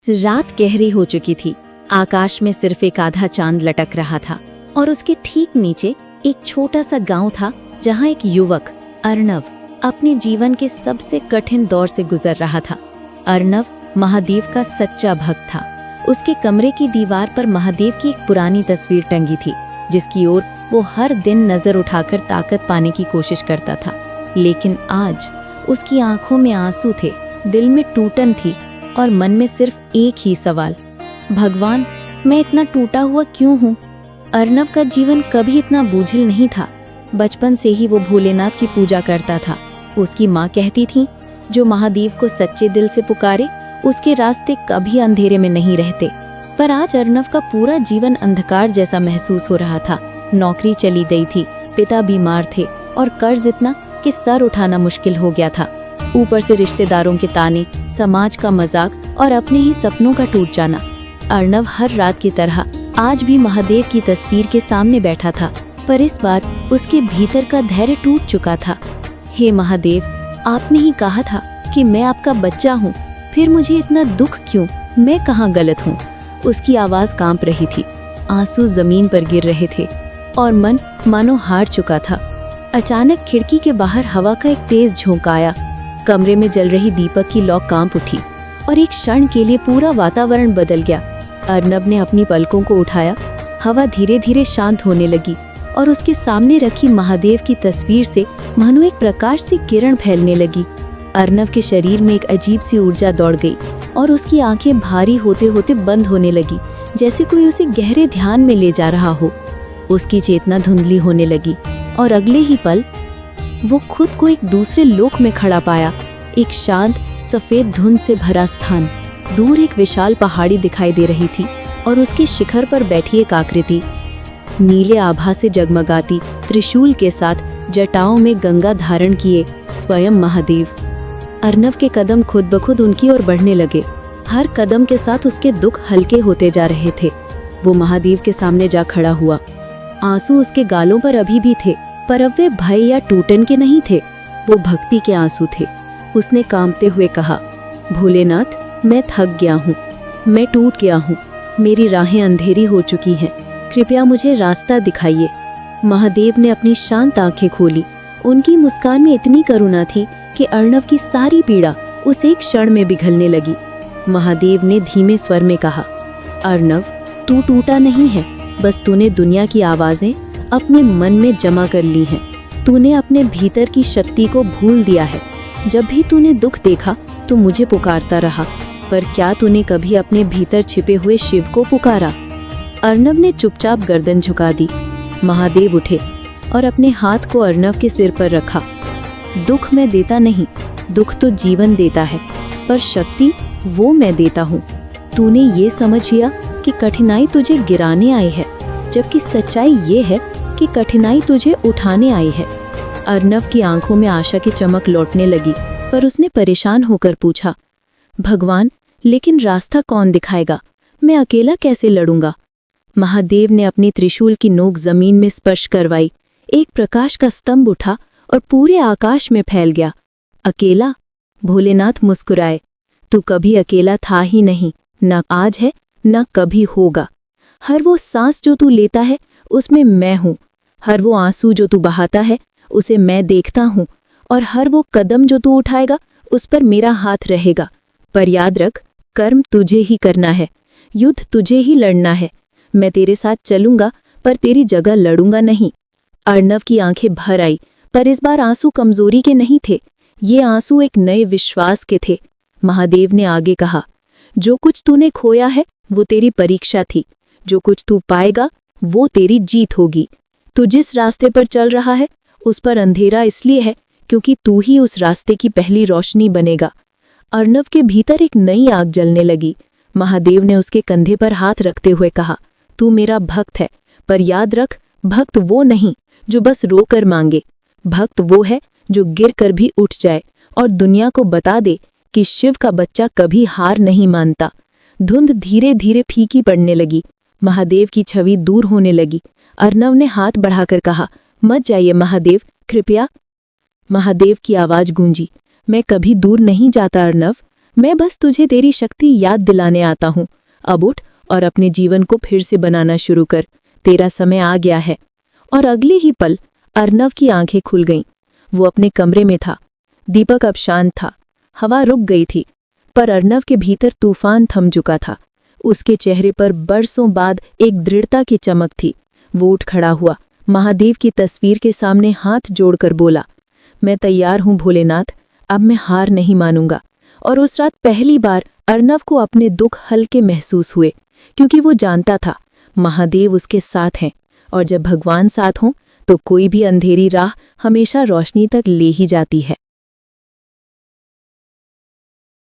रात गहरी हो चुकी थी। आकाश में सिर्फ एक आधा चांद लटक रहा था और उसके ठीक नीचे एक छोटा सा गांव था जहां एक युवक अर्णव अपने जीवन के सबसे कठिन दौर से गुजर रहा था। अर्णव महादेव का सच्चा भक्त था। उसके कमरे की दीवार पर महादेव की एक पुरानी तस्वीर टंगी थी जिसकी ओर वो हर दिन नजर उठाकर ताकत पाने की कोशिश करता था। लेकिन आज उसकी आंखों में आंसू थे, दिल में टूटन थी और मन में सिर्फ एक ही सवाल, भगवान मैं इतना टूटा हुआ क्यों हूँ। अर्णव का जीवन कभी इतना बोझिल नहीं था। बचपन से ही वो भोलेनाथ की पूजा करता था। उसकी माँ कहती थी जो महादेव को सच्चे दिल से पुकारे उसके रास्ते कभी अंधेरे में नहीं रहते। पर आज अर्णव का पूरा जीवन अंधकार जैसा महसूस हो रहा था। नौकरी चली गई थी, पिता बीमार थे और कर्ज इतना कि सर उठाना मुश्किल हो गया था। ऊपर से रिश्तेदारों के ताने, समाज का मजाक और अपने ही सपनों का टूट जाना। अर्णव हर रात की तरह आज भी महादेव की तस्वीर के सामने बैठा था, पर इस बार उसके भीतर का धैर्य टूट चुका था। हे महादेव, आपने ही कहा था कि मैं आपका बच्चा हूँ, फिर मुझे इतना दुख क्यों? मैं कहाँ गलत हूँ? उसकी आवाज कांप रही थी, आंसू जमीन पर गिर रहे थे और मन मानो हार चुका था। अचानक खिड़की के बाहर हवा का एक तेज झोंका आया। कमरे में जल रही दीपक की लौ कांप उठी और एक क्षण के लिए पूरा वातावरण बदल गया। अर्णव ने अपनी पलकों को उठाया। हवा धीरे धीरे शांत होने लगी और उसके सामने रखी महादेव की तस्वीर से मानो एक प्रकाश सी किरण फैलने लगी। अर्णव के शरीर में एक अजीब सी ऊर्जा दौड़ गई और उसकी आंखें भारी होते होते बंद होने लगी, जैसे कोई उसे गहरे ध्यान में ले जा रहा हो। उसकी चेतना धुंधली होने लगी और अगले ही पल वो खुद को एक दूसरे लोक में खड़ा पाया। एक शांत सफेद धुंध से भरा स्थान। दूर एक विशाल पहाड़ी दिखाई दे रही थी और उसके शिखर पर बैठी एक आकृति, नीले आभा से जगमगाती त्रिशूल के साथ जटाओं में गंगा धारण किए स्वयं महादेव। अर्णव के कदम खुद ब खुद उनकी ओर बढ़ने लगे। हर कदम के साथ उसके दुख हल्के होते जा रहे थे। वो महादेव के सामने जा खड़ा हुआ। आंसू उसके गालों पर अभी भी थे, पर अब वे भय या टूटन के नहीं थे, वो भक्ति के आंसू थे। उसने कांपते हुए कहा, भोलेनाथ मैं थक गया हूँ, मैं टूट गया हूँ, मेरी राहें अंधेरी हो चुकी हैं, कृपया मुझे रास्ता दिखाइए। महादेव ने अपनी शांत आंखें खोली। उनकी मुस्कान में इतनी करुणा थी कि अर्णव की सारी पीड़ा उस एक क्षण में पिघलने लगी। महादेव ने धीमे स्वर में कहा, अर्णव तू टूटा नहीं है, बस तूने दुनिया की आवाजें अपने मन में जमा कर ली हैं। तूने अपने भीतर की शक्ति को भूल दिया है। जब भी तूने दुख देखा तो मुझे पुकारता रहा, पर क्या तूने कभी अपने भीतर छिपे हुए शिव को पुकारा? अर्णव ने चुपचाप गर्दन झुका दी। महादेव उठे और अपने हाथ को अर्णव के सिर पर रखा। दुख मैं देता नहीं, दुख तो जीवन देता है, पर शक्ति वो मैं देता हूँ। तूने ये समझ लिया कि कठिनाई तुझे गिराने आई है, जबकि सच्चाई ये है कि कठिनाई तुझे उठाने आई है। अर्णव की आंखों में आशा की चमक लौटने लगी, पर उसने परेशान होकर पूछा, भगवान लेकिन रास्ता कौन दिखाएगा? मैं अकेला कैसे लड़ूंगा? महादेव ने अपनी त्रिशूल की नोक जमीन में स्पर्श करवाई। एक प्रकाश का स्तंभ उठा और पूरे आकाश में फैल गया। अकेला? भोलेनाथ मुस्कुराए, तू कभी अकेला था ही नहीं, न आज है न कभी होगा। हर वो सांस जो तू लेता है उसमें मैं हूँ, हर वो आंसू जो तू बहाता है उसे मैं देखता हूँ, और हर वो कदम जो तू उठाएगा उस पर मेरा हाथ रहेगा। पर याद रख, कर्म तुझे ही करना है, युद्ध तुझे ही लड़ना है। मैं तेरे साथ चलूंगा पर तेरी जगह लड़ूंगा नहीं। अर्णव की आंखें भर आई, पर इस बार आंसू कमजोरी के नहीं थे, ये आंसू एक नए विश्वास के थे। महादेव ने आगे कहा, जो कुछ तूने खोया है वो तेरी परीक्षा थी, जो कुछ तू पाएगा वो तेरी जीत होगी। तू जिस रास्ते पर चल रहा है उस पर अंधेरा इसलिए है क्योंकि तू ही उस रास्ते की पहली रोशनी बनेगा। अर्णव के भीतर एक नई आग जलने लगी। महादेव ने उसके कंधे पर हाथ रखते हुए कहा, तू मेरा भक्त है, पर याद रख, भक्त वो नहीं जो बस रोकर मांगे, भक्त वो है जो गिर कर भी उठ जाए और दुनिया को बता दे कि शिव का बच्चा कभी हार नहीं मानता। धुंध धीरे धीरे फीकी पड़ने लगी। महादेव की छवि दूर होने लगी। अर्णव ने हाथ बढ़ाकर कहा, मत जाइए महादेव, कृपया। महादेव की आवाज गूंजी, मैं कभी दूर नहीं जाता अर्णव, मैं बस तुझे तेरी शक्ति याद दिलाने आता हूँ। अब उठ और अपने जीवन को फिर से बनाना शुरू कर, तेरा समय आ गया है। और अगले ही पल अर्नव की आंखें खुल गईं। वो अपने कमरे में था। दीपक अब शांत था, हवा रुक गई थी, पर अर्नव के भीतर तूफान थम चुका था। उसके चेहरे पर बरसों बाद एक दृढ़ता की चमक थी। वो उठ खड़ा हुआ, महादेव की तस्वीर के सामने हाथ जोड़कर बोला, मैं तैयार हूँ भोलेनाथ, अब मैं हार नहीं मानूंगा। और उस रात पहली बार अर्नव को अपने दुख हल्के महसूस हुए, क्योंकि वो जानता था महादेव उसके साथ हैं, और जब भगवान साथ हों तो कोई भी अंधेरी राह हमेशा रोशनी तक ले ही जाती है।